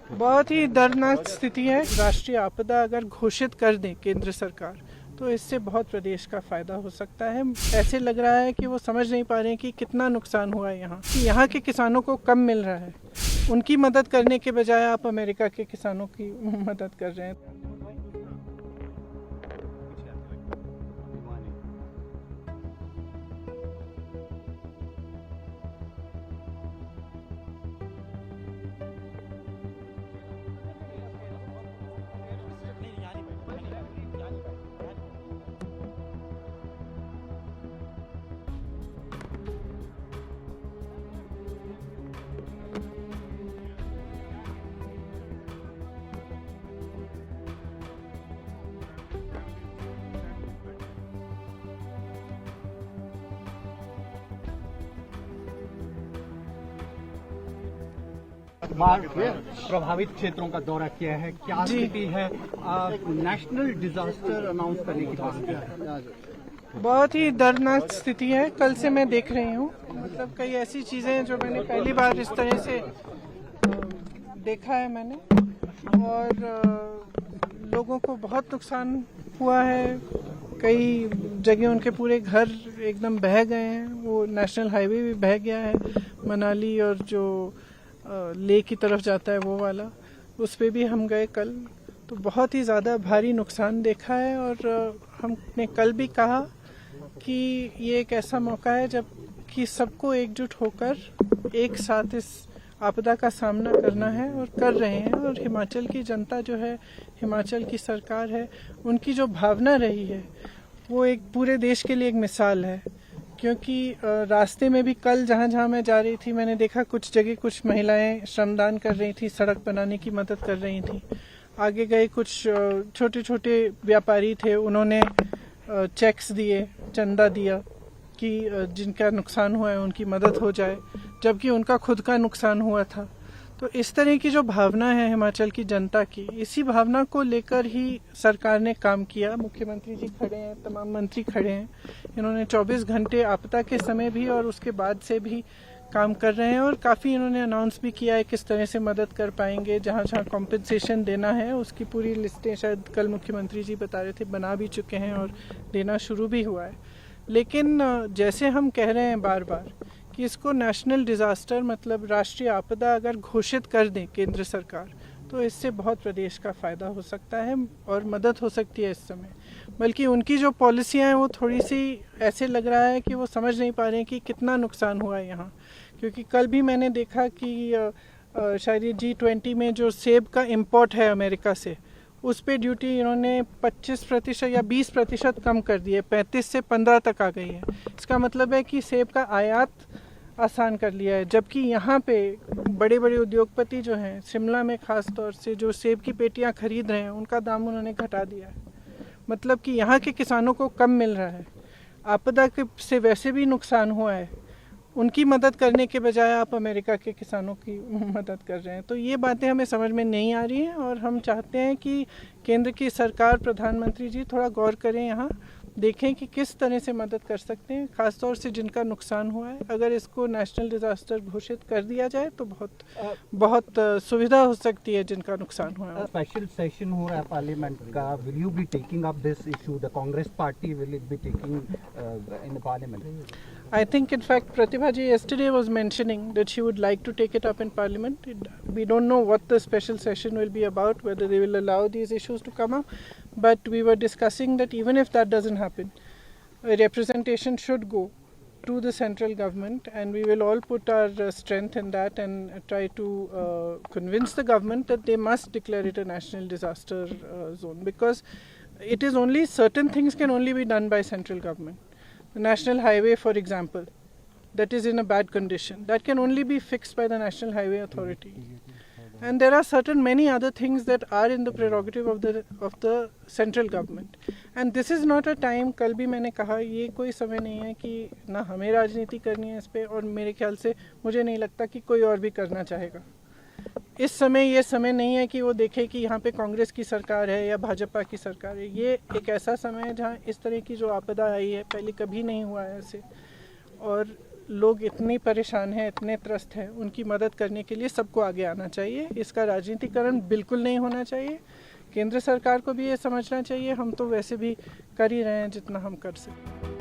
बहुत ही दर्दनाक स्थिति है। राष्ट्रीय आपदा अगर घोषित कर दे केंद्र सरकार तो इससे बहुत प्रदेश का फायदा हो सकता है। ऐसे लग रहा है कि वो समझ नहीं पा रहे हैं कि कितना नुकसान हुआ है यहाँ के किसानों को कम मिल रहा है। उनकी मदद करने के बजाय आप अमेरिका के किसानों की मदद कर रहे हैं। बाढ़ प्रभावित क्षेत्रों का दौरा किया है, क्या स्थिति है? नेशनल डिजास्टर अनाउंस करने की बात है। बहुत ही दर्दनाक स्थिति है। कल से मैं देख रही हूँ, मतलब कई ऐसी चीजें हैं जो मैंने पहली बार इस तरह से देखा है मैंने, और लोगों को बहुत नुकसान हुआ है। कई जगह उनके पूरे घर एकदम बह गए हैं। वो नेशनल हाईवे भी बह गया है, मनाली और जो लेह की तरफ जाता है वो वाला, उस पे भी हम गए कल। तो बहुत ही ज़्यादा भारी नुकसान देखा है, और हमने कल भी कहा कि ये एक ऐसा मौका है जब कि सबको एकजुट होकर एक साथ इस आपदा का सामना करना है, और कर रहे हैं। और हिमाचल की जनता जो है, हिमाचल की सरकार है, उनकी जो भावना रही है वो एक पूरे देश के लिए एक मिसाल है। क्योंकि रास्ते में भी कल जहाँ जहाँ मैं जा रही थी, मैंने देखा कुछ जगह कुछ महिलाएं श्रमदान कर रही थी, सड़क बनाने की मदद कर रही थी। आगे गए कुछ छोटे छोटे व्यापारी थे, उन्होंने चेक्स दिए, चंदा दिया कि जिनका नुकसान हुआ है उनकी मदद हो जाए, जबकि उनका खुद का नुकसान हुआ था। तो इस तरह की जो भावना है हिमाचल की जनता की, इसी भावना को लेकर ही सरकार ने काम किया। मुख्यमंत्री जी खड़े हैं, तमाम मंत्री खड़े हैं। इन्होंने 24 घंटे आपदा के समय भी और उसके बाद से भी काम कर रहे हैं, और काफ़ी इन्होंने अनाउंस भी किया है किस तरह से मदद कर पाएंगे। जहाँ जहाँ कॉम्पनसेशन देना है उसकी पूरी लिस्टें शायद कल मुख्यमंत्री जी बता रहे थे बना भी चुके हैं, और देना शुरू भी हुआ है। लेकिन जैसे हम कह रहे हैं बार बार कि इसको नेशनल डिज़ास्टर मतलब राष्ट्रीय आपदा अगर घोषित कर दें केंद्र सरकार, तो इससे बहुत प्रदेश का फ़ायदा हो सकता है और मदद हो सकती है इस समय। बल्कि उनकी जो पॉलिसियाँ हैं वो थोड़ी सी ऐसे लग रहा है कि वो समझ नहीं पा रहे हैं कि कितना नुकसान हुआ है यहाँ। क्योंकि कल भी मैंने देखा कि शायद ये G20 में जो सेब का इम्पोर्ट है अमेरिका से, उस पे ड्यूटी इन्होंने 25% या 20% कम कर दी है, 35 से 15 तक आ गई है। इसका मतलब है कि सेब का आयात आसान कर लिया है। जबकि यहाँ पे बड़े बड़े उद्योगपति जो हैं, शिमला में ख़ास तौर से जो सेब की पेटियाँ खरीद रहे हैं, उनका दाम उन्होंने घटा दिया है। मतलब कि यहाँ के किसानों को कम मिल रहा है। आपदा से वैसे भी नुकसान हुआ है, उनकी मदद करने के बजाय आप अमेरिका के किसानों की मदद कर रहे हैं। तो ये बातें हमें समझ में नहीं आ रही हैं, और हम चाहते हैं कि केंद्र की सरकार, प्रधानमंत्री जी थोड़ा गौर करें, यहाँ देखें कि किस तरह से मदद कर सकते हैं, खासतौर से जिनका नुकसान हुआ है। अगर इसको नेशनल डिजास्टर घोषित कर दिया जाए तो बहुत सुविधा हो सकती है जिनका नुकसान हुआ है। स्पेशल सेशन हो रहा है पार्लियामेंट का, will you be taking up this issue? The Congress party will it be taking in the parliament? I think, in fact, Pratibha ji yesterday was mentioning that she would like to take it up in Parliament. We don't know what the special session will be about, whether they will allow these issues to come up. But we were discussing that even if that doesn't happen, a representation should go to the central government, and we will all put our strength in that and try to convince the government that they must declare it a national disaster zone, because it is only certain things can only be done by central government. The national highway, for example, that is in a bad condition, that can only be fixed by the National Highway Authority. And there are certain many other things that are in the prerogative of the central government. And this is not a time, कल भी मैंने कहा, ये कोई समय नहीं है कि ना हमें राजनीति करनी है इस पे, और मेरे ख्याल से मुझे नहीं लगता कि कोई और भी करना चाहेगा। इस समय ये समय नहीं है कि वो देखे कि यहाँ पे कांग्रेस की सरकार है या भाजपा की सरकार है। ये एक ऐसा समय है जहाँ इस तरह की जो आपदा आई है, पहले कभी नहीं हुआ है ऐसे, और लोग इतनी परेशान हैं, इतने त्रस्त हैं, उनकी मदद करने के लिए सबको आगे आना चाहिए। इसका राजनीतिकरण बिल्कुल नहीं होना चाहिए। केंद्र सरकार को भी ये समझना चाहिए, हम तो वैसे भी कर ही रहे हैं जितना हम कर सकते हैं।